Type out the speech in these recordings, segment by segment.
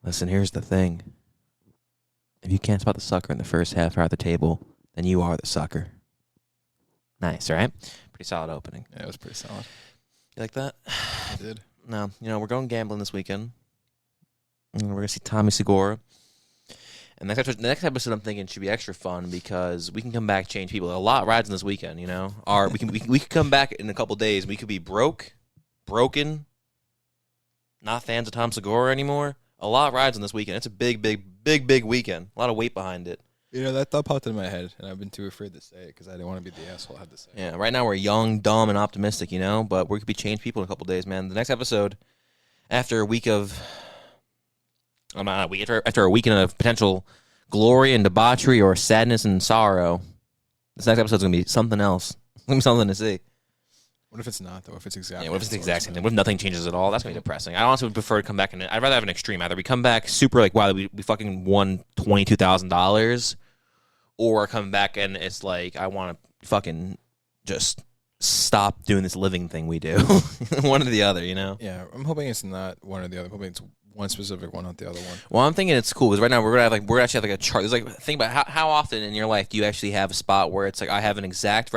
Listen, here's the thing. If you can't spot the sucker in the first half at the table, then you are the sucker. Nice, right? Pretty solid opening. Yeah, it was pretty solid. You like that? I did. No, we're going gambling this weekend. And we're going to see Tommy Segura. And the next episode, I'm thinking, should be extra fun because we can come back, change people. A lot rides in this weekend, you know? We could come back in a couple days. We could be broken, not fans of Tom Segura anymore. A lot rides in this weekend. It's a big weekend. A lot of weight behind it. You know, that thought popped in my head, and I've been too afraid to say it because I didn't want to be the asshole I had to say it. Yeah, right now we're young, dumb, and optimistic, you know? But we could be changed people in a couple days, man. The next episode, after a week of... after a weekend of potential glory and debauchery or sadness and sorrow, this next episode's going to be something else. It's going to be something to see. What if it's not, though? If it's exactly... Yeah, what if it's the exact same thing? What if nothing changes at all? That's going to be depressing. I honestly would prefer to come back, and I'd rather have an extreme. Either we come back super like, wow, we fucking won $22,000, or come back and it's like, I want to fucking just stop doing this living thing we do. One or the other, you know? Yeah, I'm hoping it's not one or the other. I'm hoping it's one specific one, not the other one. Well, I'm thinking it's cool because right now we're actually have like a chart. There's like think about how often in your life do you actually have a spot where it's like I have an exact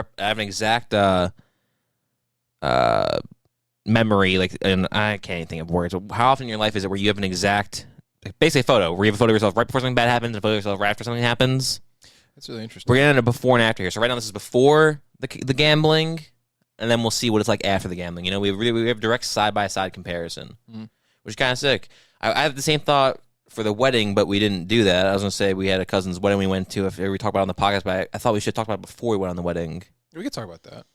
memory, like, and I can't even think of words. How often in your life is it where you have an exact, like, basically a photo where you have a photo of yourself right before something bad happens and a photo of yourself right after something happens? That's really interesting. We're getting a before and after here. So right now this is before the gambling, and then we'll see what it's like after the gambling. You know, we have direct side by side comparison, which is kind of sick. I have the same thought for the wedding, but we didn't do that. I was gonna say we had a cousin's wedding we went to. If we talked about it on the podcast, but I thought we should talk about it before we went on the wedding. We could talk about that.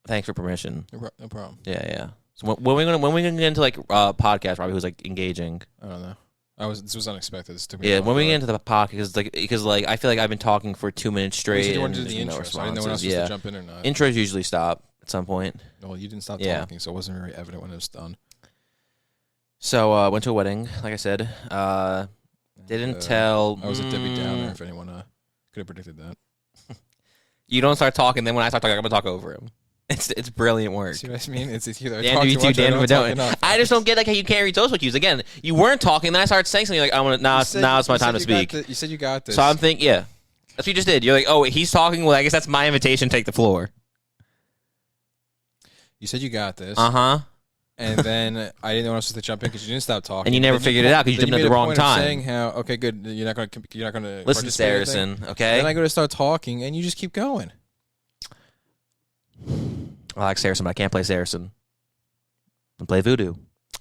Thanks for permission. No problem. Yeah. So when we gonna get into like podcast, Robbie, who's like engaging? I don't know. This was unexpected. This took me when we get into the podcast, because I feel like I've been talking for 2 minutes straight. You wanted to do the intro, so I didn't know when I was supposed to jump in or not. Intros usually stop at some point. Well, you didn't stop talking, so it wasn't very evident when it was done. So went to a wedding, like I said. Didn't tell. I was a Debbie Downer. If anyone could have predicted that. You don't start talking, then when I start talking, I'm gonna talk over him. It's brilliant work. See what I mean? It's either I just don't get like how you can't read social cues. Again, you weren't talking, then I started saying something like, "I want now it's my time to speak." You said you got this. So I'm thinking, yeah, that's what you just did. You're like, "Oh, he's talking. Well, I guess that's my invitation. Take the floor." You said you got this. And then I didn't know when I was supposed to jump in because you didn't stop talking. And you never figured it out because you jumped in at the wrong time. Saying how okay, good, you're not gonna listen, Saracen. Okay. Then I go to start talking, and you just keep going. I like Saracen, but I can't play Saracen. I play Voodoo.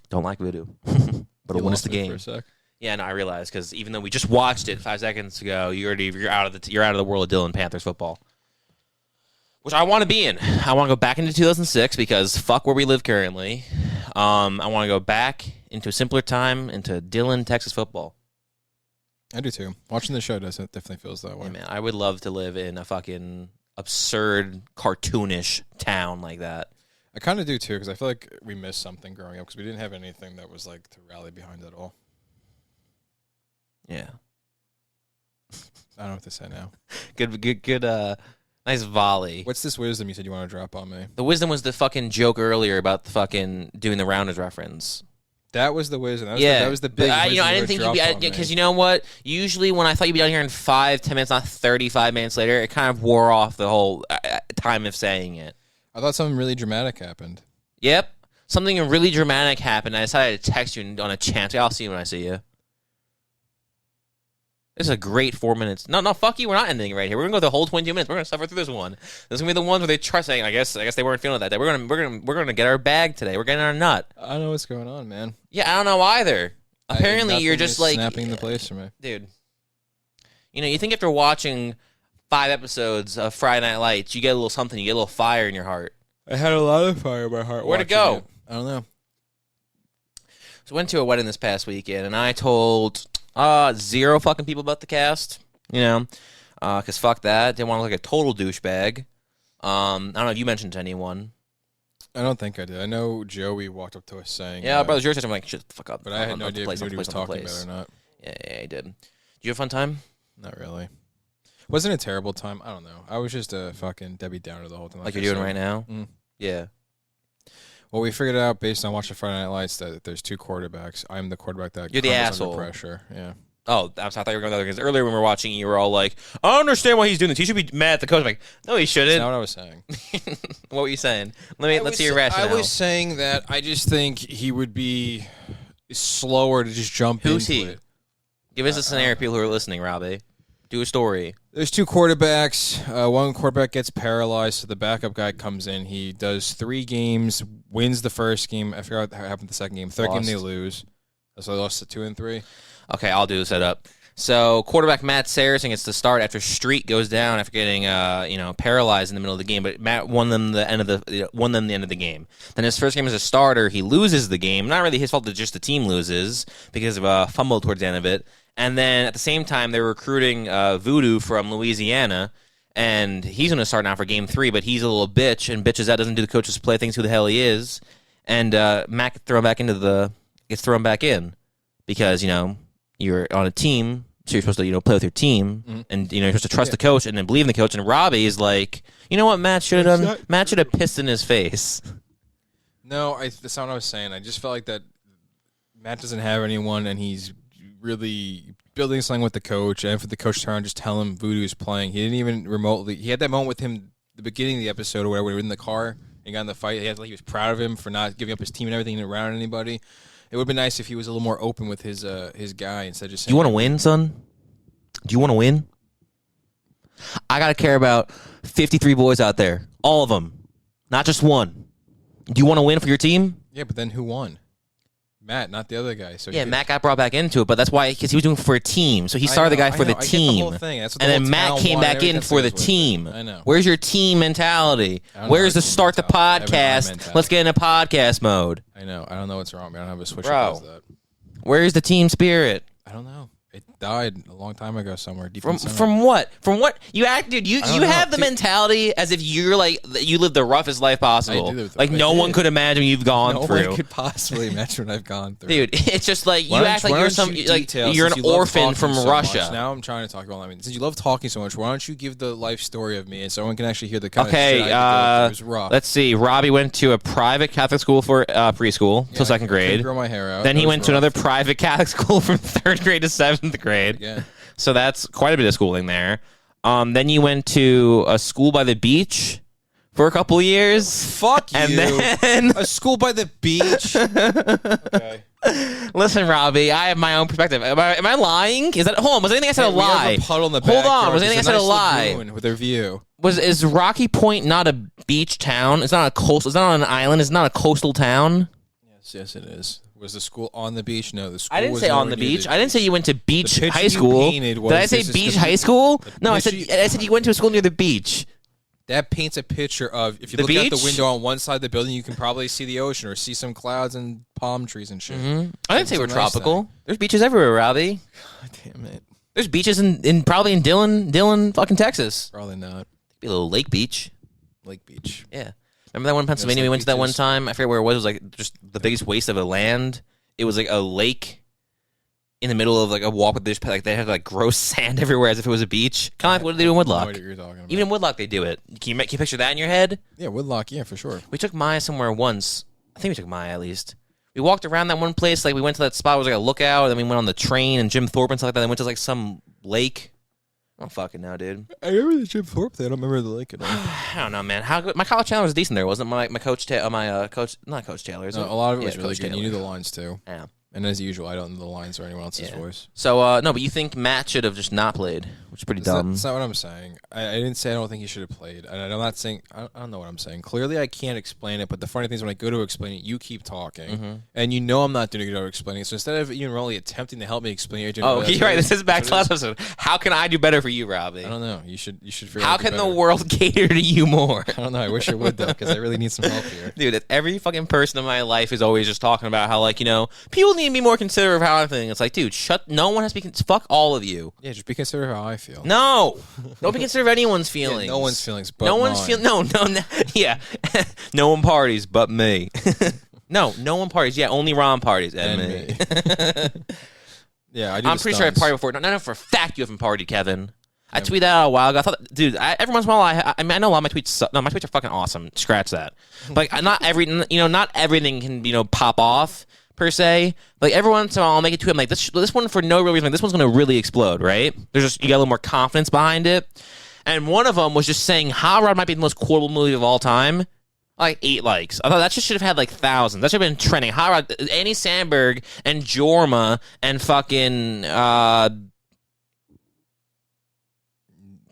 Don't like Voodoo. But it'll win us the game. For a sec. Yeah, no, I realize because even though we just watched it 5 seconds ago, you're out of the world of Dylan Panthers football, which I want to be in. I want to go back into 2006 because fuck where we live currently. I want to go back into a simpler time, into Dylan, Texas football. I do too. Watching the show definitely feels that way. Yeah, man, I would love to live in a fucking absurd, cartoonish town like that. I kind of do too because I feel like we missed something growing up because we didn't have anything that was like to rally behind at all. Yeah. I don't know what to say now. Good. Nice volley. What's this wisdom you said you want to drop on me? The wisdom was the fucking joke earlier about the fucking doing the Rounders reference. That was the wisdom. That was the big wisdom. I didn't think you'd be... Because you know what? Usually when I thought you'd be down here in 5-10 minutes, not 35 minutes later, it kind of wore off the whole time of saying it. I thought something really dramatic happened. Yep. Something really dramatic happened. I decided to text you on a chance. I'll see you when I see you. This is a great 4 minutes. No, fuck you. We're not ending right here. We're gonna go the whole 22 minutes. We're gonna suffer through this one. This is gonna be the ones where they try saying, I guess they weren't feeling it that day. We're gonna get our bag today. We're getting our nut. I don't know what's going on, man. Yeah, I don't know either. Apparently, you're just like snapping the place for me, dude. You know, you think after watching 5 episodes of Friday Night Lights, you get a little something. You get a little fire in your heart. I had a lot of fire in my heart. Where'd it go? I don't know. So I went to a wedding this past weekend, and I told 0 fucking people about the cast. You know, because fuck that. They want to look like a total douchebag. I don't know if you mentioned to anyone. I don't think I did. I know Joey walked up to us saying... Yeah, brother's yours. I'm like, shut the fuck up. But I had no idea if he was talking about it or not. Yeah, he did. Did you have a fun time? Not really. Wasn't a terrible time. I don't know. I was just a fucking Debbie Downer the whole time. Like you're doing right now? Mm. Yeah. Well, we figured out based on watching Friday Night Lights that there's 2 quarterbacks. I'm the quarterback that You're the crumbles asshole. under pressure. Yeah. Oh, I thought you were going the other because earlier when we were watching, you were all like, "I don't understand why he's doing this. He should be mad at the coach." I'm like, no, he shouldn't. That's not what I was saying. What were you saying? Let's hear your rationale. I was saying that I just think he would be slower to just jump Who's into he? it. Give us a scenario, people who are listening, Robbie. Do a story. There's 2 quarterbacks. One quarterback gets paralyzed, so the backup guy comes in. He does 3 games, wins the first game. I forgot what happened the second game. Third game they lose. So they lost to 2 and 3. Okay, I'll do the setup. So quarterback Matt Saracen gets to start after Street goes down after getting paralyzed in the middle of the game, but Matt won them the end of the game. Then his first game as a starter, he loses the game. Not really his fault that just the team loses because of a fumble towards the end of it. And then at the same time, they're recruiting Voodoo from Louisiana, and he's going to start now for game 3, but he's a little bitch and bitches out, doesn't do the coach's play, thinks who the hell he is, and Matt gets thrown back in because you're on a team, so you're supposed to play with your team, and you're supposed to trust the coach and then believe in the coach. And Robbie is like, you know what Matt should have done? Matt should have pissed in his face. No, that's not what I was saying. I just felt like that Matt doesn't have anyone, and he's really building something with the coach. And for the coach to turn around, just tell him Voodoo is playing. He didn't even remotely. He had that moment with him the beginning of the episode or whatever. We were in the car and he got in the fight. He was proud of him for not giving up his team and everything and around anybody. It would have been nice if he was a little more open with his guy instead of just saying, do you want to win, son? Do you want to win? I got to care about 53 boys out there. All of them. Not just one. Do you want to win for your team? Yeah, but then who won? Matt, not the other guy. So yeah, Matt got brought back into it, but that's why, because he was doing it for a team. So he started the guy for the team. I get the whole thing. That's what and the then whole Matt town came wanted, back in for the team. I know. Where's your team mentality? Where's the start the podcast? Let's get into podcast mode. I know. I don't know what's wrong. I don't have a switch Bro. that. Where's the team spirit? I don't know. It died a long time ago somewhere. Deep From what? From what? You act, dude. You have the mentality as if you're like you live the roughest life possible. I do live like no one could imagine you've gone through. No one could possibly imagine what I've gone through. Dude, it's just like you act like you're an orphan from Russia. Now I'm trying to talk about. I mean, since you love talking so much, why don't you give the life story of me and someone can actually hear the kind of shit I had to go through. It was rough. Let's see. Robbie went to a private Catholic school for preschool till second grade. I couldn't grow my hair out. Then he went to another private Catholic school from 3rd grade to 7th grade. Yeah. So that's quite a bit of schooling there. Then you went to a school by the beach for a couple of years. Fuck you. And then a school by the beach. Okay. Listen, Robbie, I have my own perspective. Am I lying? Hold on? Was anything I said a lie? We have a puddle in the Hold on. Was There's anything I said a nice lie? with their view. Is Rocky Point not a beach town? It's not a coastal. It's not on an island. It's not a coastal town. Yes, it is. Was the school on the beach? No, the school. I didn't say on the beach. I didn't say you went to beach The high school. Did I say beach high school? No, I said you went to a school near the beach. That paints a picture of if you The look out beach? the window on one side of the building, you can probably see the ocean or see some clouds and palm trees and shit. Mm-hmm. I didn't say we're It's a nice tropical. There's beaches everywhere, Robbie. God damn it. There's beaches in probably in Dillon, fucking Texas. Probably not. Be a little lake beach. Lake Beach. Yeah. Remember that one in Pennsylvania we went to that one time? I forget where it was. It was like just the biggest waste of a land. It was like a lake in the middle of like a walk with this, like they had like gross sand everywhere as if it was a beach. Kind of like what do they do in I Woodlock? know what you're talking about. Even in Woodlock they do it. Can you picture that in your head? Yeah, Woodlock, yeah, for sure. We took Maya somewhere once. I think we took Maya at least. We walked around that one place. Like we went to that spot. It was like a lookout. And then we went on the train and Jim Thorpe and stuff like that. Then went to like some lake. I don't fucking know, dude. I remember the Jim Thorpe thing. I don't remember the lake at all. I don't know, man. How good? My college channel was decent there, wasn't it? My coach, coach, not Coach Taylor. No, a lot of it was really Coach good. Taylor. You knew the lines too. Yeah. And as usual, I don't know the lines or anyone else's voice. So, no, but you think Matt should have just not played, which is pretty dumb. That's not what I'm saying. I didn't say I don't think he should have played. And I'm not saying, I don't know what I'm saying. Clearly, I can't explain it, but the funny thing is when I go to explain it, you keep talking. Mm-hmm. And you know I'm not doing a good job explaining it. So instead of even really attempting to help me explain it, Oh, you're right. This is back to last episode. How can I do better for you, Robbie? I don't know. You should figure How out can the world cater to you more? I don't know. I wish it would, though, because I really need some help here. Dude, every fucking person in my life is always just talking about how, like, people need to be more considerate of how I think. It's like, dude, no one has to be, fuck all of you. Yeah, just be considerate of how I feel. No. Don't be considerate of anyone's feelings. Yeah, no one's feelings but no one's mine. feeling. No, yeah. No one parties but me. No one parties. Yeah, only Ron parties and me. Yeah, I do. I'm pretty sure I partied before. No, for a fact you haven't partied, Kevin. I tweeted out a while ago. I thought, dude, every once in a while, I mean, I know a lot of my tweets suck. No, my tweets are fucking awesome. Scratch that. But like, not everything can, pop off per se. Like every once in a while, I'll make a tweet. I'm like, this one for no real reason. Like, this one's gonna really explode, right? You got a little more confidence behind it. And one of them was just saying Hot Rod might be the most quotable movie of all time. Like 8 likes. I thought that just should have had like thousands. That should have been trending. Hot Rod, Andy Samberg and Jorma and fucking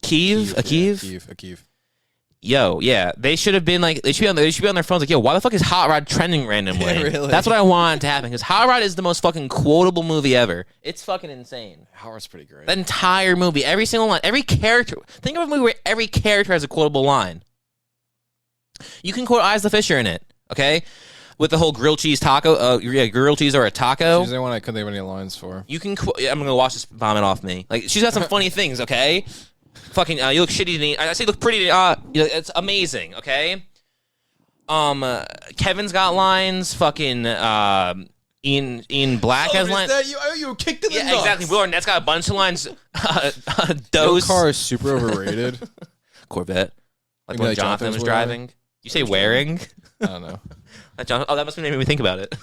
Akiv. Yo, yeah, they should have been like they should be on their phones like, yo, why the fuck is Hot Rod trending randomly? Yeah, really? That's what I wanted to happen because Hot Rod is the most fucking quotable movie ever. It's fucking insane. Hot Rod's pretty great. That entire movie, every single line, every character. Think of a movie where every character has a quotable line. You can quote Eyes the Fisher in it, okay? With the whole grilled cheese taco, grilled cheese or a taco. She's the one I couldn't think of any lines for. You can quote. I'm gonna watch this vomit off me. Like she's got some funny things, okay? Fucking, you look shitty to me. I say you look pretty. It's amazing, okay? Kevin's got lines. Fucking, Ian Black has lines. You kicked in the nuts. Exactly. Will Arnett's got a bunch of lines. Dose. Your car is super overrated. Corvette. Like when Jonathan was driving. You say wearing? I don't know. That must be making me think about it.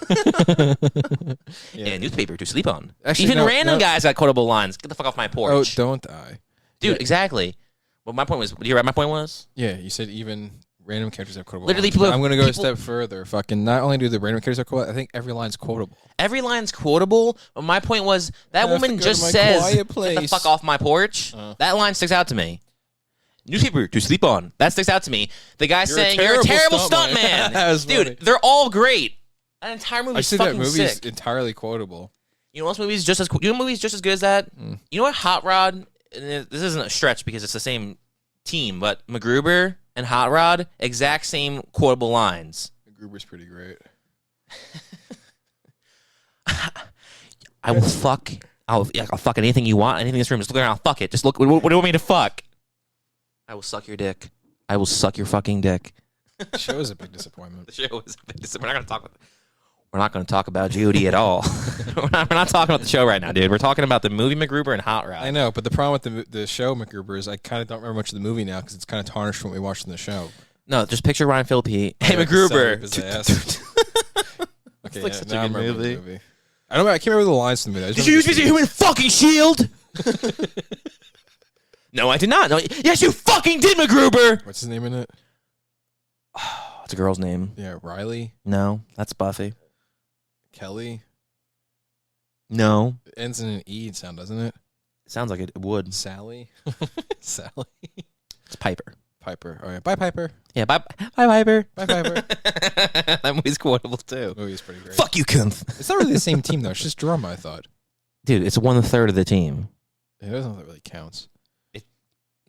Yeah, newspaper to sleep on. Actually, even random guys got quotable lines. Get the fuck off my porch. Oh, don't I? Dude, exactly. Well, my point was, do you hear what my point was? Yeah, you said even random characters have quotable literally lines. I'm going to go a step further. Fucking not only do the random characters have quotable, I think every line's quotable. Every line's quotable, but my point was, that woman just says, get the fuck off my porch. That line sticks out to me. Newspaper to sleep on. That sticks out to me. The guy saying, you're a terrible stuntman. Dude, they're all great. That entire movie is fucking sick. I see that movie's entirely quotable. You know what movie's just as good as that? You know what Hot Rod, and this isn't a stretch because it's the same team, but MacGruber and Hot Rod, exact same quotable lines. MacGruber's pretty great. I'll fuck anything you want, anything in this room. Just look around, I'll fuck it. Just look, what do you want me to fuck? I will suck your dick. I will suck your fucking dick. The show is a big disappointment. The show is a big disappointment. We're not going to talk about Judy at all. we're not talking about the show right now, dude. We're talking about the movie MacGruber and Hot Rod. I know, but the problem with the show MacGruber is I kind of don't remember much of the movie now because it's kind of tarnished from what we watched in the show. No, just picture Ryan Phillippe. Hey, MacGruber. Okay, like such a good movie. I can't remember the lines from the movie. Did you use me as a human fucking shield? No, I did not. No, yes, you fucking did, MacGruber. What's his name in it? It's a girl's name. Yeah, Riley. No, that's Buffy. Kelly. No. It ends in an E sound, doesn't it? It sounds like it would. Sally. Sally. It's Piper. Piper. Oh yeah, bye Piper. Yeah, bye Piper. Bye Piper. That movie's quotable too. The movie's pretty great. Fuck you, cunt. It's not really the same team though. It's just drama, I thought. Dude, it's 1/3 of the team. It doesn't know if that really counts.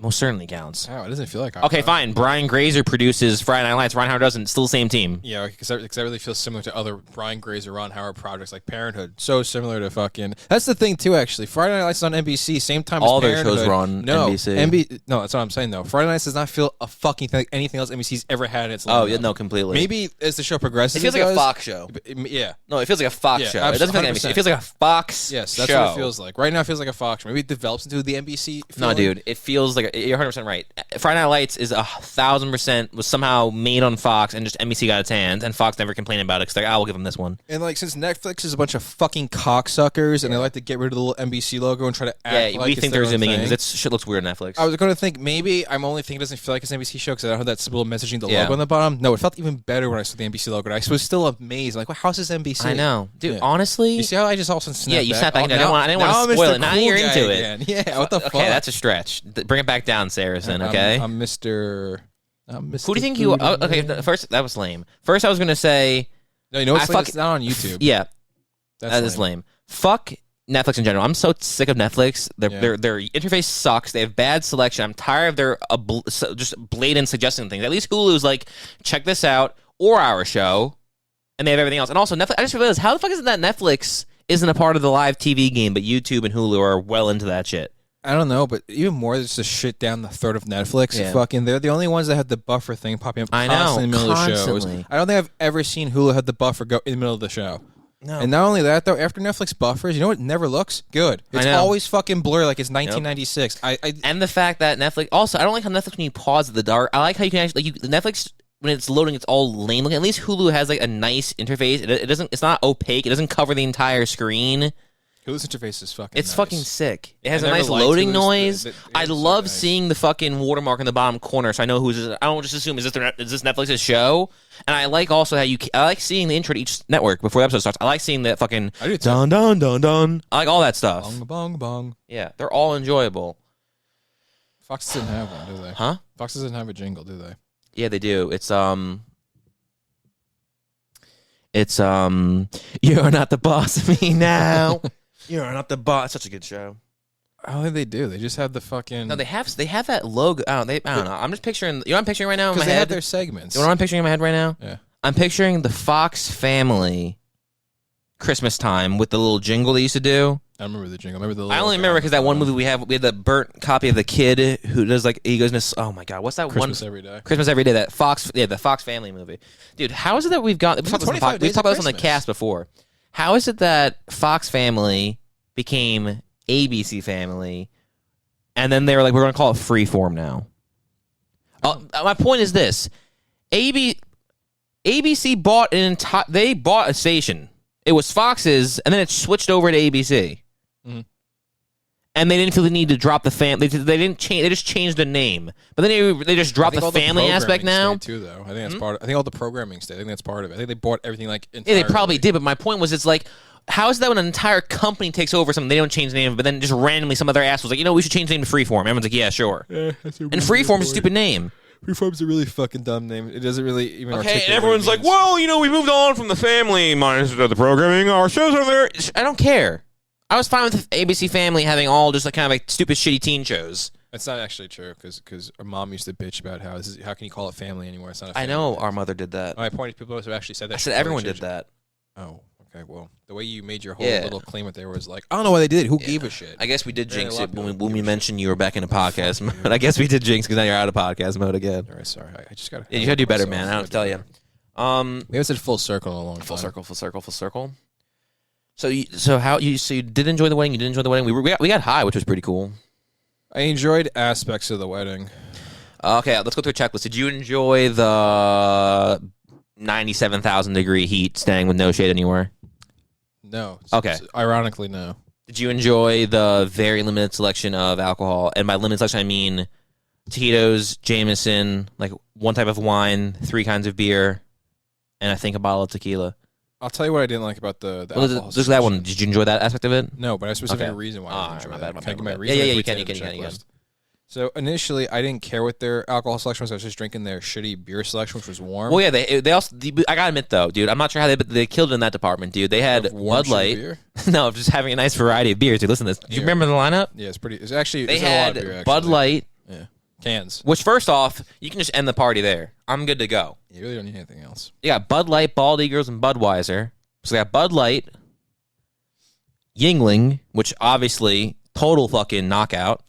Most certainly counts. Oh, it doesn't feel like okay, fine. Brian Grazer produces Friday Night Lights. Ron Howard doesn't. Still the same team. Yeah, because I really feel similar to other Brian Grazer, Ron Howard projects like Parenthood. So similar to fucking. That's the thing too. Actually, Friday Night Lights is on NBC, same time all as their Parenthood. shows were on NBC. No, that's what I'm saying though. Friday Nights does not feel a fucking thing like anything else NBC's ever had in its life. Oh yeah, no, completely. Maybe as the show progresses, it feels like a Fox show. Yeah. No, it feels like a Fox show. It doesn't feel like NBC. It feels like a Fox. Yes, that's what it feels like. Right now, it feels like a Fox show. Maybe it develops into the NBC. No, dude, it feels like you're 100% right. Friday Night Lights is 1,000% was somehow made on Fox and just NBC got its hands, and Fox never complained about it because like, we'll give them this one. And like since Netflix is a bunch of fucking cocksuckers and they like to get rid of the little NBC logo and try to act like we think they're zooming in because that shit looks weird on Netflix. I was going to think maybe I'm only thinking it doesn't feel like it's an NBC show because I don't have that simple messaging, the logo on the bottom. No, it felt even better when I saw the NBC logo. I was still amazed. Like, well, how's this NBC? I know, dude. Honestly, you see how I just also snapped you snapped back. I didn't want to spoil it. Now you're into it. Yeah, what the fuck? Okay, that's a stretch. Bring it back down, Saracen. Okay, I'm Mr. Who do you think you? Okay, first that was lame. First, I was gonna say. No, you know what's like, it's not on YouTube. Yeah, that is lame. Fuck Netflix in general. I'm so sick of Netflix. Their interface sucks. They have bad selection. I'm tired of their just blatant suggesting things. At least Hulu's like, check this out or our show, and they have everything else. And also Netflix. I just realized how the fuck is it that Netflix isn't a part of the live TV game, but YouTube and Hulu are well into that shit. I don't know, but even more, there's just shit down the throat of Netflix. Yeah. Fucking, they're the only ones that have the buffer thing popping up constantly in the middle of the shows. I don't think I've ever seen Hulu have the buffer go in the middle of the show. No. And not only that, though, after Netflix buffers, you know what never looks good? It's always fucking blurry like it's 1996. And the fact that Netflix... Also, I don't like how Netflix, when you pause at the dark, I like how you can actually... Netflix, when it's loading, it's all lame looking. At least Hulu has like a nice interface. It doesn't... It's not opaque. It doesn't cover the entire screen. Hulu's interface is fucking It's nice. fucking sick. It has I a never nice liked loading Hulu's- noise. I I love seeing the fucking watermark in the bottom corner, so I know who's. I don't just assume is this Netflix's show. And I like also how I like seeing the intro to each network before the episode starts. I like seeing that fucking I do too. dun dun dun dun. I like all that stuff. Bong, bong, bong. Yeah, they're all enjoyable. Fox didn't have one, do they? Huh? Fox doesn't have a jingle, do they? Yeah, they do. It's you're not the boss of me now. You're not the boss. Such a good show. I don't think they do. They just have the fucking... No, they have that logo. I don't know. I'm just picturing. You know what I'm picturing right now in my Because they head? have their segments. You know what I'm picturing in my head right now? Yeah. I'm picturing the Fox family Christmas time with the little jingle they used to do. I remember the jingle. I remember the I only remember because that one movie we had the burnt copy of the kid who does like he goes into, oh my god, what's that Christmas one? Every Day. Christmas Every Day. That Fox, the Fox family movie. Dude, how is it that we've got? We've talked about this on the cast before. How is it that Fox family became ABC family, and then they were like, we're going to call it Freeform now? My point is this: ABC bought an entire. They bought a station. It was Fox's, and then it switched over to ABC. Mhm. And they didn't feel the need to drop the family. They didn't change. They just changed the name. But then they just dropped the family aspect now. Too, though. I think that's part. I think all the programming stayed. I think that's part of it. I think they bought everything like. Yeah, they probably did. But my point was, it's like, how is that when an entire company takes over something, they don't change the name, but then just randomly some other ass was like, we should change the name to Freeform. Everyone's like, yeah, sure. And Freeform's a stupid name. Freeform's a really fucking dumb name. It doesn't really even. Okay, and everyone's like, well, we moved on from the family minus the programming. Our shows are there. I don't care. I was fine with ABC Family having all just like kind of like stupid, shitty teen shows. That's not actually true because our mom used to bitch about how can you call it family anymore? It's not. A family I know thing. our mother did that. My point is, people who actually said that. I said everyone did that. Oh, okay. Well, the way you made your whole little claim there was like, I don't know why they did it. Who gave a shit? I guess we did jinx it when we mentioned you were back in a podcast mode. I guess we did jinx because now you're out of podcast mode again. All right, sorry. I just got. Yeah, you gotta do better, man. I don't tell you. We haven't said full circle in a long time. Full circle. So you did enjoy the wedding? You did enjoy the wedding? We got high, which was pretty cool. I enjoyed aspects of the wedding. Okay, let's go through a checklist. Did you enjoy the 97,000 degree heat, staying with no shade anywhere? No. Okay. Ironically, no. Did you enjoy the very limited selection of alcohol? And by limited selection, I mean taquitos, Jameson, like one type of wine, 3 kinds of beer, and I think a bottle of tequila. I'll tell you what I didn't like about the alcohol. Just that one. Did you enjoy that aspect of it? No, but I have a specific reason why I didn't enjoy that. Can I give my reason? Yeah, you can. So initially, I didn't care what their alcohol selection was. I was just drinking their shitty beer selection, which was warm. Well, yeah, they also. I gotta admit though, dude, I'm not sure how they killed it in that department, dude. They had Bud Light. No, just having a nice variety of beers. Dude, listen to this. Do you remember the lineup? Yeah, it's pretty. It's actually they had a lot of beer, Bud Light. Yeah, cans. Which first off, you can just end the party there. I'm good to go. You really don't need anything else. You got Bud Light, Bald Eagles, and Budweiser. So they got Bud Light, Yingling, which obviously total fucking knockout.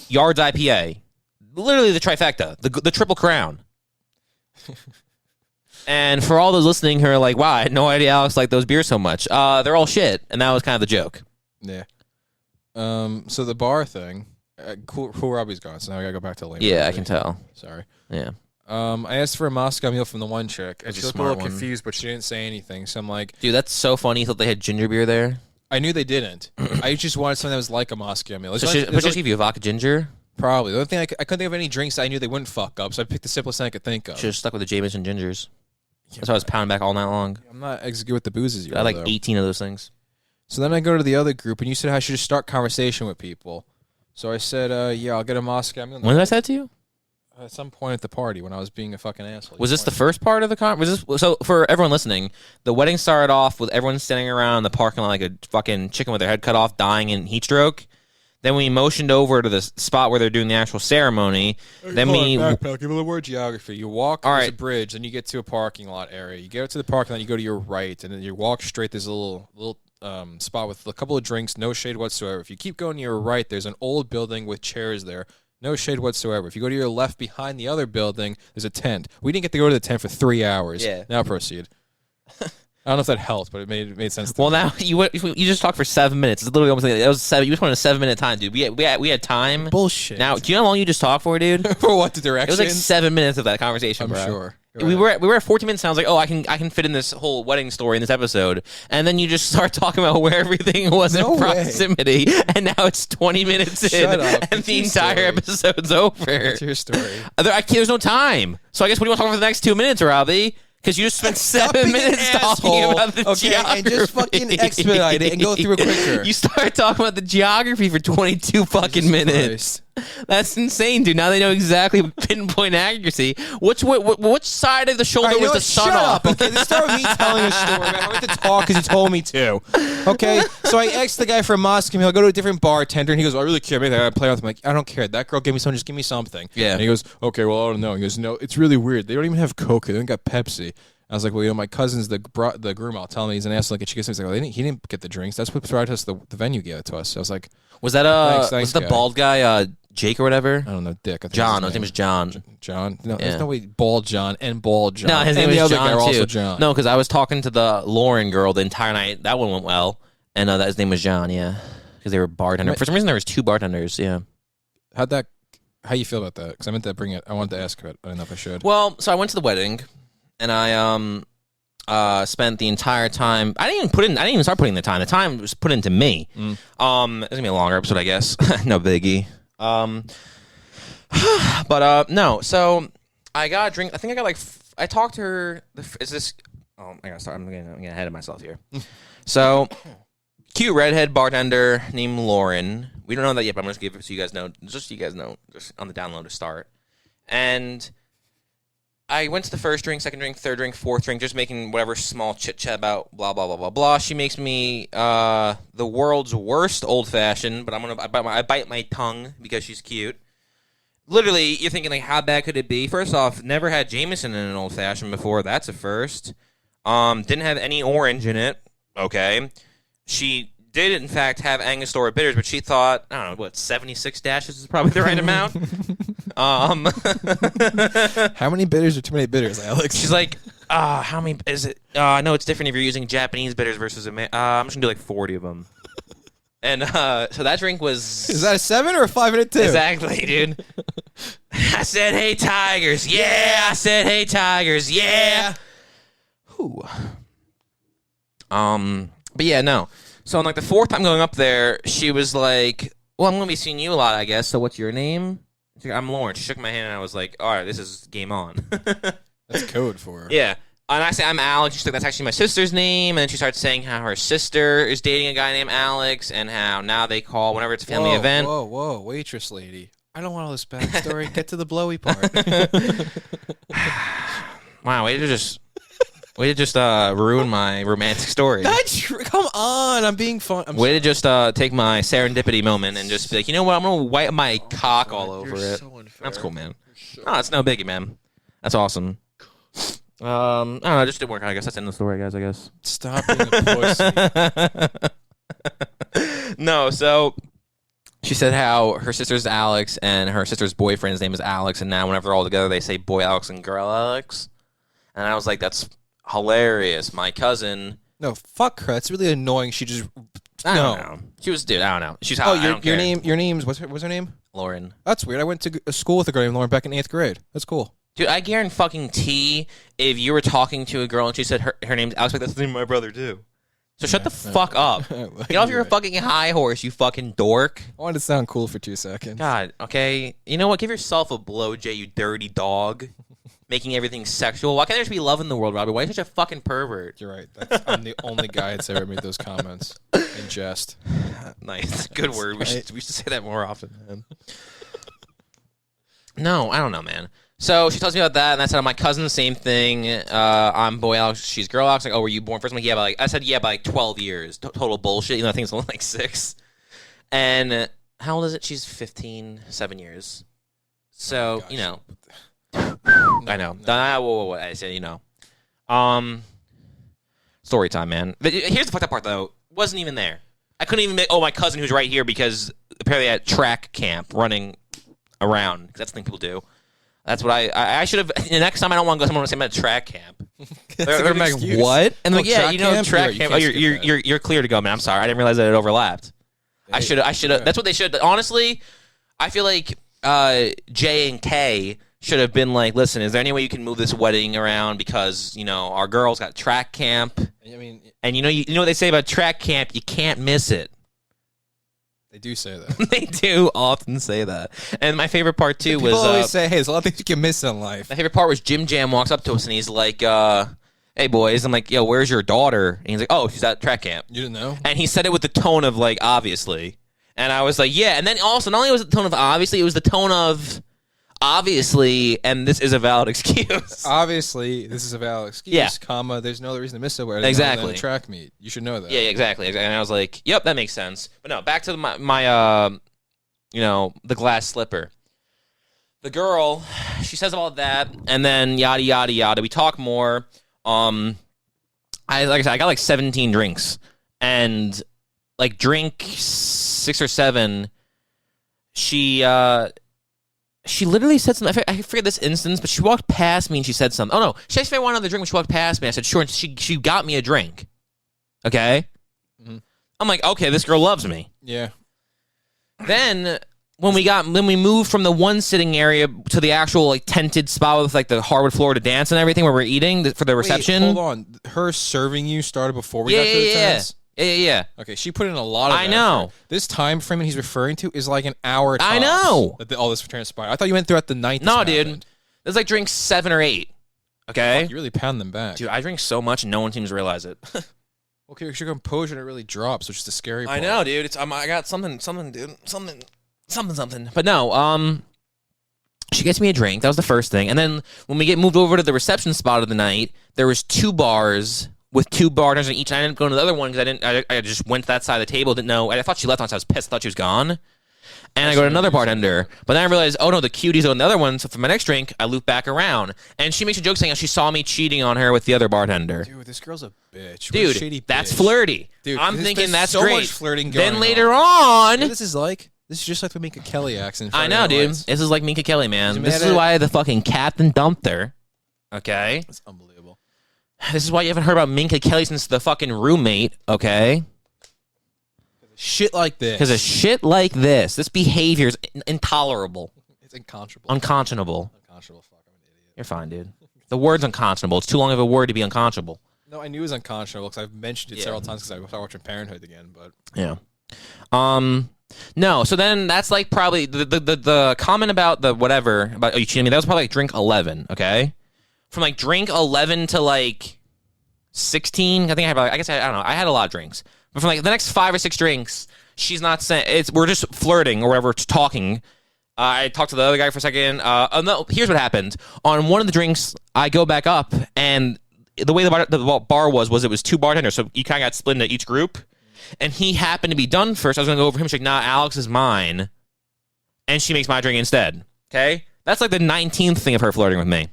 Yards IPA, literally the trifecta, the triple crown. And for all those listening who are like, wow, I had no idea Alex liked those beers so much. They're all shit, and that was kind of the joke. Yeah. So the bar thing, cool Robbie's gone, so now I gotta go back to later. Yeah, I can tell. Sorry. Yeah. I asked for a Moscow meal from the one chick, and she looked a little confused, but she didn't say anything. So I'm like, dude, that's so funny. You thought they had ginger beer there? I knew they didn't. I just wanted something that was like a Moscow meal. So should give you a vodka ginger? Probably. The only thing I couldn't think of any drinks that I knew they wouldn't fuck up, so I picked the simplest thing I could think of. Should have stuck with the Jameson gingers. That's why I was pounding back all night long. I'm not as good with the boozes you are, I like though. 18 of those things. So then I go to the other group, and you said I should just start conversation with people. So I said, yeah, I'll get a Moscow meal. When did I say that to you? At some point at the party when I was being a fucking asshole. Was this the first part of the so for everyone listening, the wedding started off with everyone standing around in the parking lot like a fucking chicken with their head cut off, dying in heat stroke. Then we motioned over to the spot where they're doing the actual ceremony. Then we backpack, give a little more geography. You walk there's a bridge, then you get to a parking lot area. You get up to the parking lot, you go to your right, and then you walk straight. There's a little spot with a couple of drinks, no shade whatsoever. If you keep going to your right, there's an old building with chairs there. No shade whatsoever. If you go to your left behind the other building, there's a tent. We didn't get to go to the tent for 3 hours. Yeah. Now proceed. I don't know if that helped, but it made sense. Well, now you just talked for 7 minutes. It's literally almost like it was 7. You just wanted a 7-minute time, dude. We had time. Bullshit. Now, do you know how long you just talked for, dude? For what, the direction? It was like 7 minutes of that conversation, I'm bro. sure. We were at 14 minutes, and I was like, oh, I can fit in this whole wedding story in this episode. And then you just start talking about where everything was in proximity, and now it's 20 minutes in, and the entire episode's over. It's your story. There's no time. So I guess what do you want to talk about for the next 2 minutes, Robbie? Because you just spent 7 minutes talking about the geography. And just fucking expedite it and go through it quicker. You start talking about the geography for 22 fucking minutes. That's insane, dude. Now they know exactly pinpoint accuracy. Which side of the shoulder was the sun off? Okay, this started with me telling a story. I went to talk because you told me to. Okay, so I asked the guy from Moscow. He'll go to a different bartender, and he goes, "I really care. Maybe I gotta play with him." I'm like, I don't care. That girl gave me something. Just give me something. Yeah. And he goes, "Okay, well, I don't know." He goes, "No, it's really weird. They don't even have Coke. They don't got Pepsi." I was like, well, my cousin's the groom. I'll tell him he's an asshole. Like, she gets him. He's like, he didn't get the drinks. That's what provided us. The venue gave it to us. So I was like, was that was the bald guy Jake or whatever? I don't know, Dick. I think John. His name is John. John. No, there's no way. Bald John. No, his name is John too. John. No, because I was talking to the Lauren girl the entire night. That one went well, and that his name was John. Yeah, because they were bartender. For some reason, there was 2 bartenders. Yeah. How you feel about that? Because I meant to bring it. I wanted to ask about it. I don't know if I should. Well, so I went to the wedding, and I spent the entire time. I didn't even start putting the time. The time was put into me. It's gonna be a longer episode, I guess. No biggie. But no. So I got a drink. I think I got I talked to her. Is this? Oh, I gotta start. I'm getting ahead of myself here. So cute redhead bartender named Lauren. We don't know that yet, but I'm just gonna give it so you guys know. Just so you guys know, just on the download to start. And I went to the first drink, second drink, third drink, fourth drink, just making whatever small chit-chat about blah, blah, blah, blah, blah. She makes me the world's worst old-fashioned, but I bite my tongue because she's cute. Literally, you're thinking, like, how bad could it be? First off, never had Jameson in an old-fashioned before. That's a first. Didn't have any orange in it. Okay. She did, in fact, have Angostura bitters, but she thought, I don't know, 76 dashes is probably the right amount? How many bitters are too many bitters, Alex? She's like, how many is it? I know it's different if you're using Japanese bitters versus I'm just going to do like 40 of them. And so that drink was... Is that a 7 or a 5 and a 2? Exactly, dude. I said, hey, Tigers. Yeah, I said, hey, Tigers. Yeah. Whew. But yeah, no. So on like the 4th time going up there, she was like, well, I'm going to be seeing you a lot, I guess. So what's your name? She's like, I'm Lauren. She shook my hand and I was like, all right, this is game on. That's code for her. Yeah. And I say, I'm Alex. She's like, that's actually my sister's name. And then she starts saying how her sister is dating a guy named Alex and how now they call whenever it's a family event. Whoa, waitress lady. I don't want all this backstory. Get to the blowy part. Wow, way to just ruin my romantic story. Come on, I'm being fun. Way to just take my serendipity moment and just be like, you know what? I'm gonna wipe my cock all over it. So that's cool, man. No, it's no biggie, man. That's awesome. I don't know. It just didn't work out. I guess that's the end of the story, guys. I guess. Stop being a pussy. No, so she said how her sister's Alex and her sister's boyfriend's name is Alex, and now whenever they're all together, they say boy Alex and girl Alex. And I was like, that's hilarious. My cousin. No, fuck her. That's really annoying. She just. I don't know. She was, dude. I don't know. She's hot. Oh, your name's what's her name? Lauren. That's weird. I went to a school with a girl named Lauren back in 8th grade. That's cool. Dude, I guarantee if you were talking to a girl and she said her name's Alex, like, that's the name of my brother too. So shut the fuck up. Get off your fucking high horse, you fucking dork. I wanted to sound cool for 2 seconds. God, okay. You know what? Give yourself a blow, Jay, you dirty dog. Making everything sexual. Why can't there just be love in the world, Robbie? Why are you such a fucking pervert? You're right. I'm the only guy that's ever made those comments in jest. Nice. Good word. We should say that more often, man. No, I don't know, man. So she tells me about that, and I said, my cousin, the same thing. I'm boy Alex, she's girl Alex. Like, oh, were you born first? I'm like, yeah, by I said, yeah, by like 12 years. Total bullshit. You know, I think it's only like 6. And how old is it? She's 15, 7 years. So, you know. I know. Whoa. I said, you know. Story time, man. Here's the fucked up part, though. Wasn't even there. I couldn't even make, my cousin who's right here because apparently at track camp running around. Because that's the thing people do. That's what I should have. The next time I don't want to go somewhere, I'm at track camp. They're like, what? And Oh, like, yeah, track you know, camp? track You camp. Oh, can't skip that. you're clear to go, man. I'm sorry, I didn't realize that it overlapped. I should have. That's what they should. Honestly, I feel like J and K should have been like, listen, is there any way you can move this wedding around because our girls got track camp. I mean, and you know what they say about track camp? You can't miss it. they do say that. They do often say that. And my favorite part too People was always say, "Hey, there's a lot of things you can miss in life." my favorite part was Jim Jam walks up to us and he's like, "Hey boys," I'm like, "Yo, where's your daughter?" And he's like, "Oh, she's at track camp." You didn't know? And he said it with the tone of like, obviously. And I was like, yeah. And then also, not only was it the tone of obviously, it was the tone of obviously, and this is a valid excuse. Obviously, this is a valid excuse, Yeah. comma, there's no other reason to miss it. Other Exactly. than a track meet. You should know that. Yeah, exactly. And I was like, yep, that makes sense. But no, back to my the glass slipper. The girl, she says all that, and then yada yada yada. We talk more. Like I said, I got like 17 drinks, and like drink 6 or 7. She literally said something. I forget this instance, but she walked past me and she said something. Oh no, she asked if I wanted another drink when she walked past me. I said sure, and she got me a drink. Okay, I'm like, okay, this girl loves me. Yeah. Then when we moved from the one sitting area to the actual like tented spot with like the hardwood floor to dance and everything where we're eating for the reception. Wait, hold on. Her serving you started before we got to the tents? Yeah. Okay, she put in a lot of I know. effort. This time frame that he's referring to is like an hour tops I know. that all this transpired. I thought you went throughout the night. No, dude. There's like drinks 7 or 8. Okay? Fuck, you really pound them back. Dude, I drink so much and no one seems to realize it. Okay, your composure, it really drops, which is the scary part. I know, dude. It's I got something, dude. Something. But no, she gets me a drink. That was the first thing. And then when we get moved over to the reception spot of the night, there was 2 bars with 2 bartenders in each. And I didn't go to the other one because I just went to that side of the table. Didn't know. I thought she left on, so I was pissed. I thought she was gone. And I go to another bartender. But then I realized, oh no, the cuties on the other one. So for my next drink, I loop back around. And she makes a joke saying how she saw me cheating on her with the other bartender. Dude, this girl's a bitch. Dude, shady that's bitch. flirty. Dude, I'm thinking there's that's so great. much flirting going Then later on. on, You know what this is like? This is just like the Minka Kelly accent. I know, dude. This is like Minka Kelly, man. This is why the fucking captain dumped her. Okay? That's unbelievable. This is why you haven't heard about Minka Kelly since the fucking roommate, okay? Shit like this. Because of shit like this. This behavior is intolerable. It's unconscionable. Unconscionable. Unconscionable. Fuck, I'm an idiot. You're fine, dude. The word's unconscionable. It's too long of a word to be unconscionable. No, I knew it was unconscionable because I've mentioned it several times because I was watching Parenthood again, but... Yeah. No, so then that's like probably the comment about the whatever, about you cheating me, that was probably like drink 11, okay? From like drink 11 to like 16, I think I don't know, I had a lot of drinks. But from like the next 5 or 6 drinks, she's not saying, we're just flirting or whatever, talking. I talked to the other guy for a second. No, here's what happened. On one of the drinks, I go back up, and the way the bar was it was 2 bartenders, so you kind of got split into each group. And he happened to be done first. I was going to go over him. She's like, nah, Alex is mine. And she makes my drink instead. Okay? That's like the 19th thing of her flirting with me.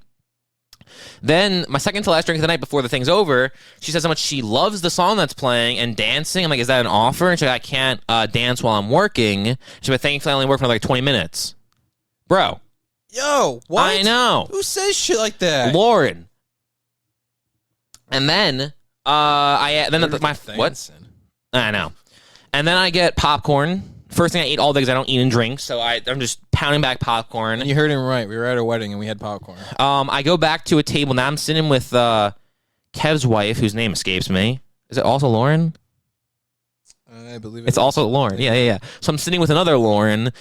Then, my second to last drink of the night before the thing's over, she says how much she loves the song that's playing and dancing. I'm like, is that an offer? And she's like, I can't dance while I'm working. She's like, thankfully I only work for like 20 minutes. Bro. Yo, what? I know. Who says shit like that? Lauren. And then, what? I know. And then I get popcorn. First thing I eat all day because I don't eat and drink, so I'm just pounding back popcorn. And you heard him right. We were at a wedding and we had popcorn. I go back to a table. Now I'm sitting with Kev's wife, whose name escapes me. Is it also Lauren? I believe it's also Lauren. Yeah. So I'm sitting with another Lauren,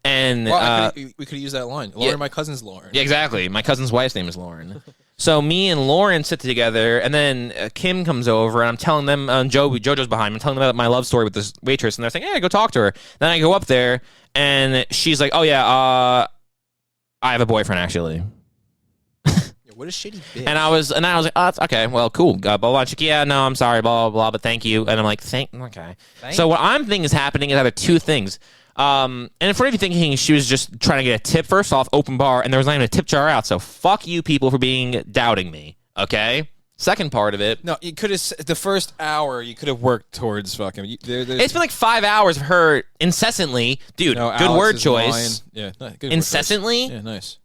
and we could use that line. Lauren, my cousin's Lauren. Yeah, exactly. My cousin's wife's name is Lauren. So me and Lauren sit together, and then Kim comes over, and I'm telling them, JoJo's behind me, I'm telling them about my love story with this waitress, and they're saying, hey, go talk to her. Then I go up there, and she's like, oh, yeah, I have a boyfriend, actually. What a shitty bitch. And I was like, oh, that's okay, well, cool. Blah, blah, blah. She's like, yeah, no, I'm sorry, blah, blah, blah, but thank you. And I'm like, okay. So what I'm thinking is happening is either 2 things. And in front of you thinking she was just trying to get a tip, first off, open bar, and there was not even a tip jar out, so fuck you people for doubting me, okay? Second part of it. No, you could have, the first hour, you could have worked towards fucking. It's been like 5 hours of her incessantly. Dude, good Alex word choice. Yeah, good incessantly? Word choice. Yeah, nice.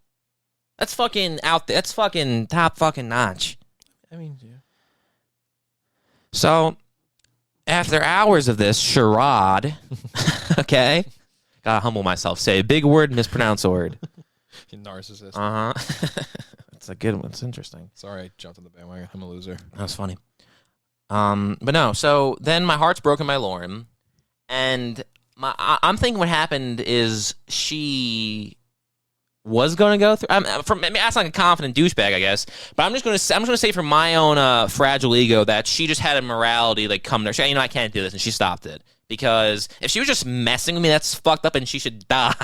That's fucking out there. That's fucking top fucking notch. I mean, yeah. So, after hours of this charade, okay, gotta humble myself. Say a big word, mispronounce a word. You narcissist. It's a good one. It's interesting. Sorry, I jumped on the bandwagon. I'm a loser. That was funny. But no. So then my heart's broken by Lauren, and I'm thinking what happened is she was going to go through. That's like a confident douchebag, I guess. But I'm just going to say for my own fragile ego that she just had a morality like come to her. I can't do this, and she stopped it because if she was just messing with me, that's fucked up, and she should die.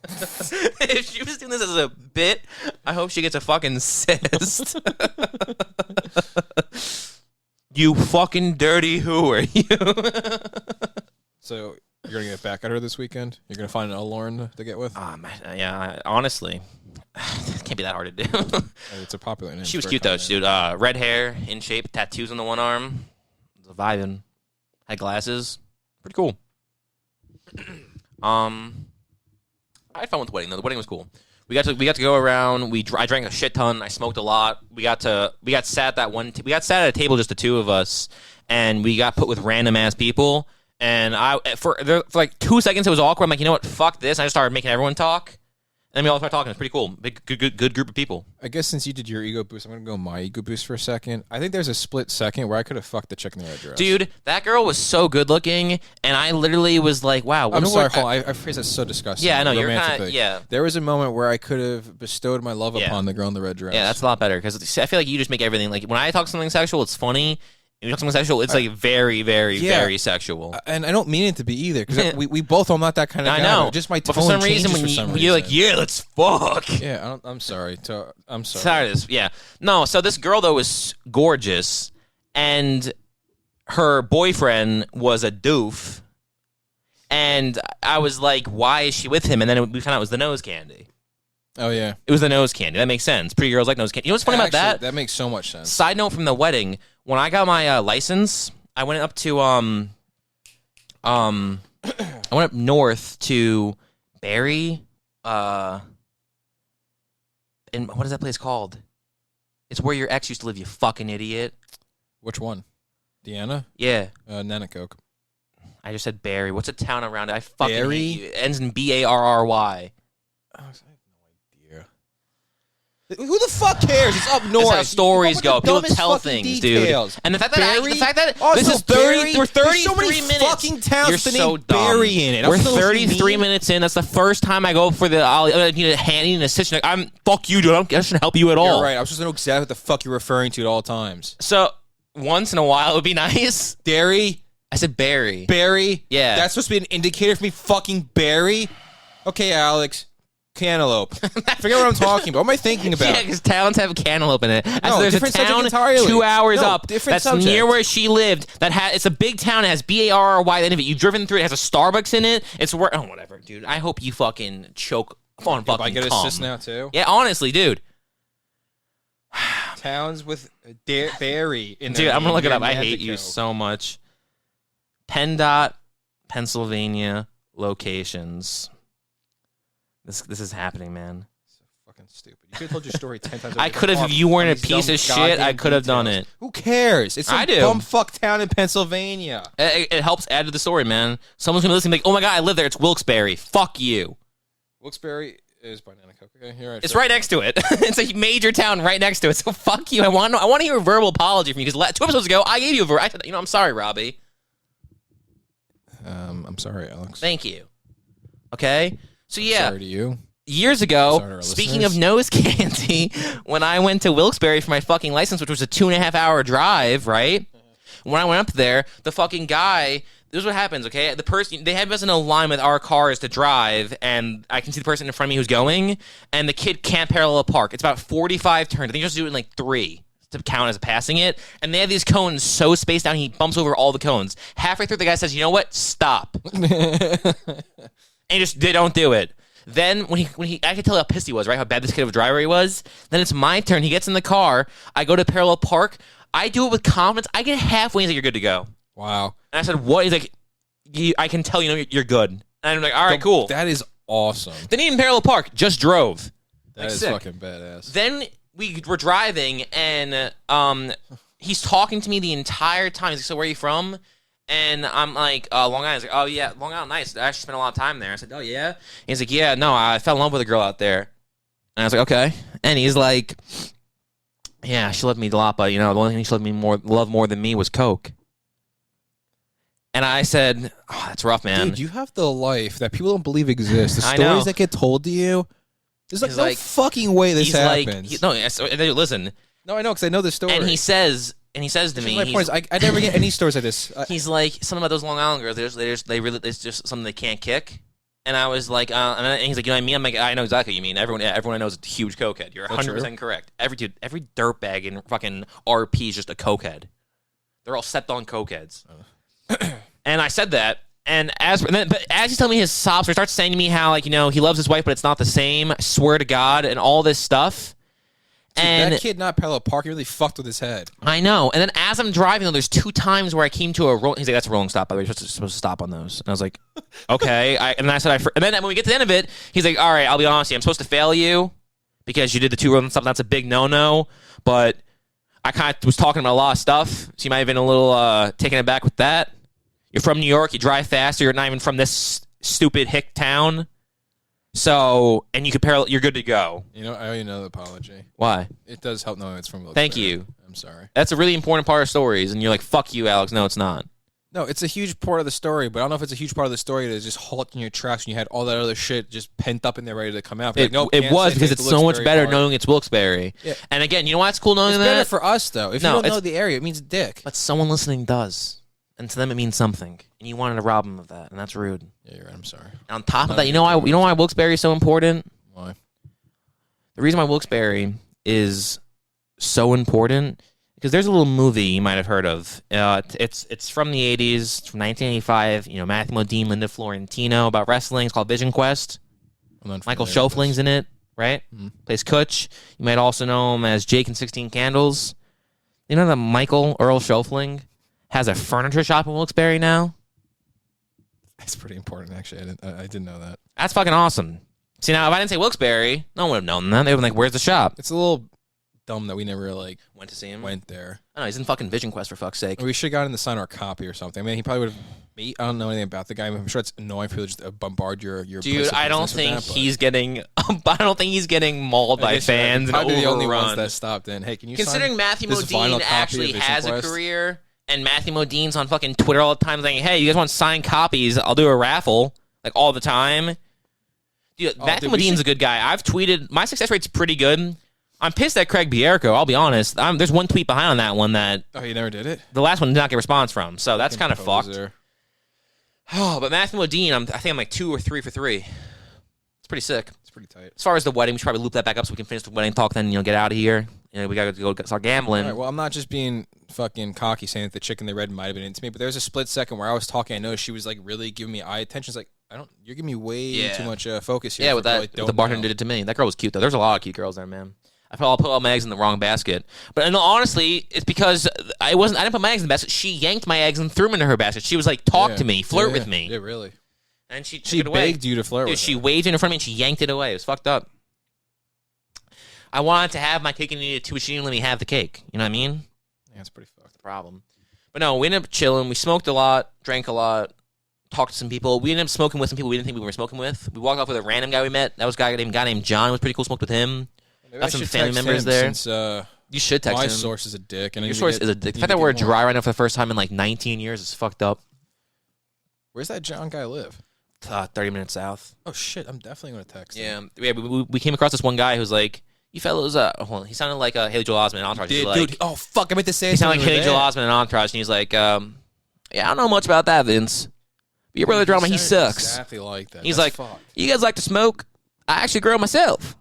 If she was doing this as a bit, I hope she gets a fucking cyst. You fucking dirty whore, you. So you're gonna get back at her this weekend? You're gonna find a Lauren to get with? Yeah, honestly, it can't be that hard to do. It's a popular name. She was cute though, dude. Red hair, in shape, tattoos on the one arm. Was a vibing. Had glasses. Pretty cool. I had fun with the wedding though. The wedding was cool. We got to go around. I drank a shit ton. I smoked a lot. We got sat at a table, just the two of us, and we got put with random ass people. And for like 2 seconds it was awkward. I'm like, you know what? Fuck this. And I just started making everyone talk. And then we all started talking. It's pretty cool. Big, good group of people. I guess since you did your ego boost, I'm going to go my ego boost for a second. I think there's a split second where I could have fucked the chick in the red dress. Dude, that girl was so good looking, and I literally was like, wow. I'm sorry, hold on. I phrased that so disgusting. Yeah, I know. You're kind of, yeah. There was a moment where I could have bestowed my love upon the girl in the red dress. Yeah, that's a lot better, because I feel like you just make everything, like, when I talk something sexual, it's funny. When you talk something sexual, it's like very, very, very sexual. And I don't mean it to be either, because we both are not that kind of guy. I know. Just my tone but for some reason, you're like, yeah, let's fuck. Yeah, I'm sorry. I'm sorry. Sorry, yeah. No, so this girl, though, was gorgeous, and her boyfriend was a doof, and I was like, why is she with him? And then we found out it was the nose candy. Oh, yeah. It was the nose candy. That makes sense. Pretty girls like nose candy. You know what's funny about that? That makes so much sense. Side note from the wedding, when I got my license, I went up to I went up north to Barry, and what is that place called? It's where your ex used to live, you fucking idiot. Which one? Deanna? Yeah. Nanacoke. I just said Barry. What's a town around it? I fucking Barry? hate you. It ends in Barry. Oh, who the fuck cares? It's up north. That's how stories go. People tell things, details. dude. And the fact that also, this is 30, we're 33 so many minutes. fucking towns You're with the so name dumb. Barry in it. We're 33 minutes in. That's the first time I go for the. I need a hand, need an assistant. Fuck you, dude. I shouldn't help you at all. You're right. I was just know exactly what the fuck you're referring to at all times. So once in a while, it would be nice. Barry. I said Barry. Barry. Yeah. That's supposed to be an indicator for me. Fucking Barry. Okay, Alex. Cantaloupe. Forget what I'm talking about. What am I thinking about? Yeah, because towns have cantaloupe in it. No, there's a different subject town entirely. 2 hours No, up different that's subject. near where she lived. It's a big town. It has Barry at the end of it. You've driven through it. It has a Starbucks in it. It's where whatever, dude. I hope you fucking choke on fucking I get cum. assist now too. Yeah, honestly, dude. Towns with Barry in Dude, their I'm gonna look it name. up. I hate you so much. PennDOT, Pennsylvania locations. This is happening, man. So fucking stupid. You could have told your story 10 times. I could have, if you weren't a piece of shit, I could have done it. Who cares? It's some I do. bumfuck town in Pennsylvania. It helps add to the story, man. Someone's gonna listen and be like, oh my god, I live there. It's Wilkes-Barre. Fuck you. Wilkes-Barre is by Nanacoke. Okay, you're right. It's right next to it. It's a major town right next to it. So fuck you. I want to hear a verbal apology from you because 2 episodes ago I gave you I said, I'm sorry, Robbie. I'm sorry, Alex. Thank you. Okay. So yeah. Sorry to you. Years ago, speaking of nose candy, when I went to Wilkes-Barre for my fucking license, which was a 2.5 hour drive, right? When I went up there, the fucking guy, this is what happens, okay? The person, they have us in a line with our cars to drive, and I can see the person in front of me who's going, and the kid can't parallel park. It's about 45 turns. I think you just do it in like 3 to count as passing it, and they have these cones so spaced out, he bumps over all the cones. Halfway through, the guy says, you know what? Stop. And they don't do it. Then when he, I could tell how pissed he was, right? How bad this kid of a driver he was. Then it's my turn. He gets in the car. I go to parallel park. I do it with confidence. I get halfway. He's like, "You're good to go." Wow. And I said, "What?" He's like, "I can tell you're good." And I'm like, "All right, cool." That is awesome. Then he didn't parallel park. Just drove. That is sick. fucking badass. Then we were driving, and he's talking to me the entire time. He's like, "So where are you from?" And I'm like, Long Island. He's like, "Oh yeah, Long Island, nice. I actually spent a lot of time there." I said, "Oh yeah." He's like, "Yeah, no, I fell in love with a girl out there." And I was like, "Okay." And he's like, "Yeah, she loved me a lot, but the only thing she loved me more than me was coke." And I said, "Oh, that's rough, man." Dude, you have the life that people don't believe exists. The I know. stories that get told to you. There's like no fucking way this happens. Listen. No, I know because I know the story. And he says to me, my point is, I never get any stories like this. He's like, something about those Long Island girls. It's just something they can't kick. And I was like, and he's like, you know what I mean? I'm like, I know exactly what you mean. Everyone I know is a huge cokehead. You're 100% correct. Every dirtbag in fucking RP is just a cokehead. They're all stepped on cokeheads. And I said that. But as he's telling me his sob story, he starts saying to me how he loves his wife, but it's not the same. I swear to God, and all this stuff. Dude, and that kid not parallel parking really fucked with his head. I know. And then as I'm driving, there's 2 times where I came to a roll. He's like, "That's a rolling stop, by the way. You're supposed to stop on those." And I was like, "Okay." And then when we get to the end of it, he's like, "All right, I'll be honest with you. I'm supposed to fail you because you did the 2 rolling stops. That's a big no-no. But I kind of was talking about a lot of stuff, so you might have been a little taken aback with that. You're from New York. You drive faster. You're not even from this stupid hick town. So, and you're good to go." I owe you another apology. Why? It does help knowing it's from Wilkes-Barre. Thank you. I'm sorry. That's a really important part of stories, and you're like, "Fuck you, Alex." No, it's not. No, it's a huge part of the story, but I don't know if it's a huge part of the story to just halt in your tracks and you had all that other shit just pent up in there ready to come out. It was because it's so much better knowing it's Wilkes-Barre. Yeah. And again, you know why it's cool knowing it's that? It's better for us, though. If you don't know the area, it means dick. But someone listening does. And to them, it means something. And you wanted to rob them of that, and that's rude. Yeah, you're right. I'm sorry. And on top of that, you know why Wilkes-Barre is so important? Why? The reason why Wilkes-Barre is so important because there's a little movie you might have heard of. It's from the 80s, it's from 1985. Matthew Modine, Linda Florentino about wrestling. It's called Vision Quest. Michael Schofling's in it, right? Mm-hmm. Plays Kutch. You might also know him as Jake in 16 Candles. You know that Michael Earl Schofling has a furniture shop in Wilkes-Barre now? That's pretty important, actually. I didn't know that. That's fucking awesome. See, now, if I didn't say Wilkes-Barre, no one would have known that. They would have been like, "Where's the shop?" It's a little dumb that we never, went to see him. Went there. I know, he's in fucking Vision Quest, for fuck's sake. We should have gotten him to sign our copy or something. I mean, he probably would have... I don't know anything about the guy. I'm sure it's annoying for people to just bombard your Dude, I don't think he's getting... I don't think he's getting mauled by fans and overrun. The only ones that stopped in. Hey, can you Considering sign Matthew this Modine actually has a career, and Matthew Modine's on fucking Twitter all the time saying, "Hey, you guys want signed copies? I'll do a raffle." All the time. Dude, Matthew Modine's a good guy. I've tweeted... My success rate's pretty good. I'm pissed at Craig Bierko, I'll be honest. There's one tweet behind on that one that... Oh, you never did it? The last one did not get a response from, so that's kind of fucked. Oh, but Matthew Modine, I think I'm like 2 or 3 for 3. It's pretty sick. It's pretty tight. As far as the wedding, we should probably loop that back up so we can finish the wedding talk, then get out of here. We got to go start gambling. All right, well, I'm not just being fucking cocky saying that the chick in the red might have been into me, but there was a split second where I was talking. I noticed she was really giving me eye attention. It's like, you're giving me way too much focus here. Yeah, with that, the bartender did it to me. That girl was cute though. There's a lot of cute girls there, man. I'll put all my eggs in the wrong basket. But honestly, it's because I didn't put my eggs in the basket. She yanked my eggs and threw them into her basket. She was like, "Talk to me, flirt with me." Yeah, really. And she took it away. Begged you to flirt with her. She waved in front of me and she yanked it away. It was fucked up. I wanted to have my cake and eat it too, but she didn't let me have the cake. You know what I mean? Yeah, it's pretty fucked. The problem. But no, we ended up chilling. We smoked a lot, drank a lot, talked to some people. We ended up smoking with some people we didn't think we were smoking with. We walked off with a random guy we met. That was a guy named John. It was pretty cool. Smoked with him. Got some family members there. Since, you should text him. My source is a dick. Your source is a dick. The fact that we're dry right now for the first time in 19 years is fucked up. Where's that John guy live? 30 minutes south. Oh, shit. I'm definitely going to text him. Yeah. We came across this one guy who's like, "You fellows, he sounded like Haley Joel Osment in Entourage." Dude, oh, fuck, I meant to say he sounded like Haley Joel Osment in Entourage, and he's like, "Yeah, I don't know much about that, Vince. But your brother drama, he sucks." Exactly like that. He's like, "You guys like to smoke? I actually grow myself."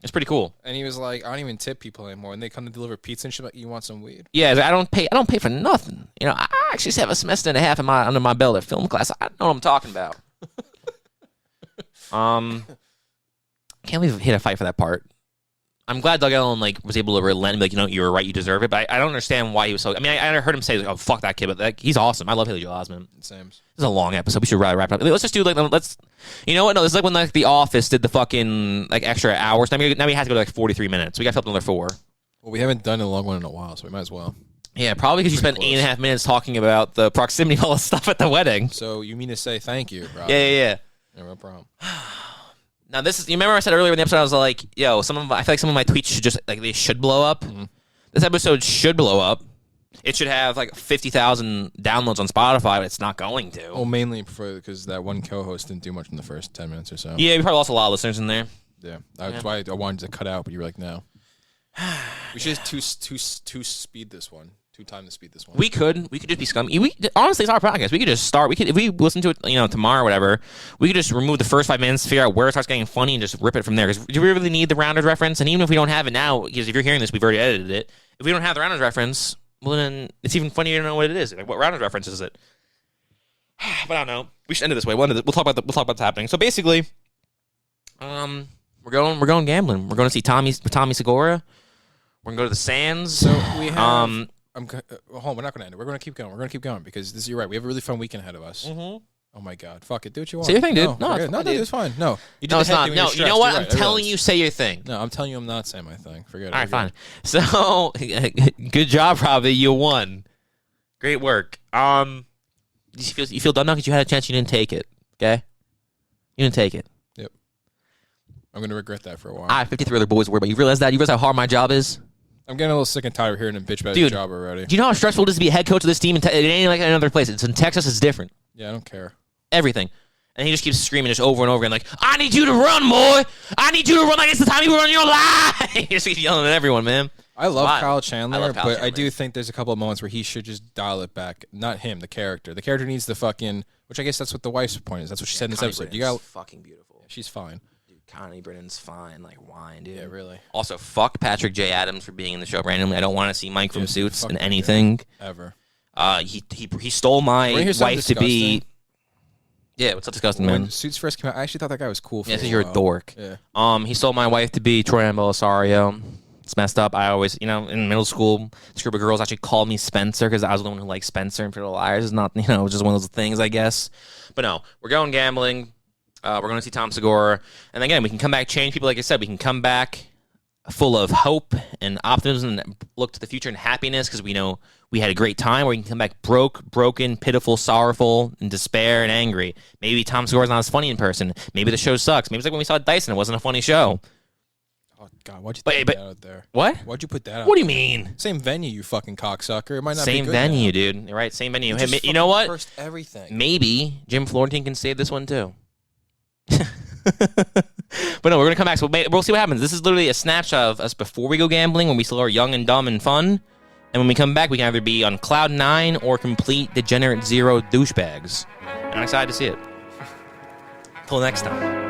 It's pretty cool. And he was like, "I don't even tip people anymore, and they come to deliver pizza and shit. Like, you want some weed?" Yeah, I don't pay for nothing. I actually have a semester and a half under my belt at film class. I know what I'm talking about. Can't believe I hit a fight for that part. I'm glad Doug Ellen was able to relent and be like, you were right, you deserve it. But I don't understand why he was so. I mean, I heard him say oh fuck that kid, but he's awesome. I love Haley Joel Osment. Same. This is a long episode. We should wrap it up. Let's just do let's. You know what? No, this is like when The Office did the fucking extra hours. Now we have to go to 43 minutes. We got to fill up another 4. Well, we haven't done a long one in a while, so we might as well. Yeah, probably because you spent 8.5 minutes talking about the proximity of all the stuff at the wedding. So you mean to say thank you, bro? Yeah. No problem. Now you remember I said earlier in the episode I was like, yo, I feel like some of my tweets should just they should blow up. Mm-hmm. This episode should blow up. It should have 50,000 downloads on Spotify, but it's not going to. Well, mainly because that one co-host didn't do much in the first 10 minutes or so. Yeah, we probably lost a lot of listeners in there. Yeah, that's why I wanted to cut out, but you were like, no. We should two speed this one. 2 times the speed this one. We could just be scummy. Honestly, it's our podcast. We could just start. If we listen to it, tomorrow or whatever, we could just remove the first 5 minutes, figure out where it starts getting funny, and just rip it from there. Because do we really need the Rounders reference? And even if we don't have it now, because if you're hearing this, we've already edited it. If we don't have the Rounders reference, well then it's even funnier to know what it is. What Rounders reference is it? But I don't know. We should end it this way. We'll talk about what's happening. So basically, we're going gambling. We're going to see Tommy Segura. We're gonna go to the Sands. So we have. Hold on, we're not going to end it. We're going to keep going. We're going to keep going because you're right. We have a really fun weekend ahead of us. Mm-hmm. Oh, my God. Fuck it. Do what you want. Say your thing, dude. No, it's fine. No. It's not. No, you know what? I'm telling you, say your thing. No, I'm telling you I'm not saying my thing. Forget it. All right, fine. So, good job, Robbie. You won. Great work. You feel done now because you had a chance. You didn't take it. Okay? You didn't take it. Yep. I'm going to regret that for a while. 53 other boys worry about you. Realize that? You realize how hard my job is? I'm getting a little sick and tired of hearing him bitch about his job already. Do you know how stressful it is to be a head coach of this team? It ain't like another place. It's in Texas. It's different. Yeah, I don't care. Everything. And he just keeps screaming just over and over again I need you to run, boy. I need you to run like it's the time you run your life. He just keeps yelling at everyone, man. I love Kyle Chandler, but I do think there's a couple of moments where he should just dial it back. Not him, the character. The character needs the fucking, which I guess that's what the wife's point is. That's what she said in this episode. You got fucking beautiful. Yeah, she's fine. Connie Brennan's fine, wine, dude. Yeah, really. Also, fuck Patrick J. Adams for being in the show randomly. I don't want to see Mike from Suits in anything. Ever. He stole my wife to be... Yeah, what's up disgusting, man? When Suits first came out, I actually thought that guy was cool for you're a dork. Yeah. He stole my wife to be Troy Ambolisario. It's messed up. I always, in middle school, this group of girls actually called me Spencer because I was the one who liked Spencer and Pretty Little Liars. It's not, just one of those things, I guess. But no, we're going gambling. We're going to see Tom Segura. And again, we can come back, change people. Like I said, we can come back full of hope and optimism and look to the future and happiness because we know we had a great time. Or we can come back broken, pitiful, sorrowful, and despair and angry. Maybe Tom Segura's not as funny in person. Maybe the show sucks. Maybe it's like when we saw Dyson. It wasn't a funny show. Oh, God. Why'd you put that out there? What? Why'd you put that out What do you mean? Same venue, you fucking cocksucker. It might not Same be good venue, now. dude. You're right. Same venue. Hey, you know what? First everything. Maybe Jim Florentine can save this one, too. But no, we're going to come back. So we'll see what happens. This is literally a snapshot of us before we go gambling, when we still are young and dumb and fun. And when we come back, we can either be on cloud 9 or complete degenerate zero douchebags. And I'm excited to see it. Till next time.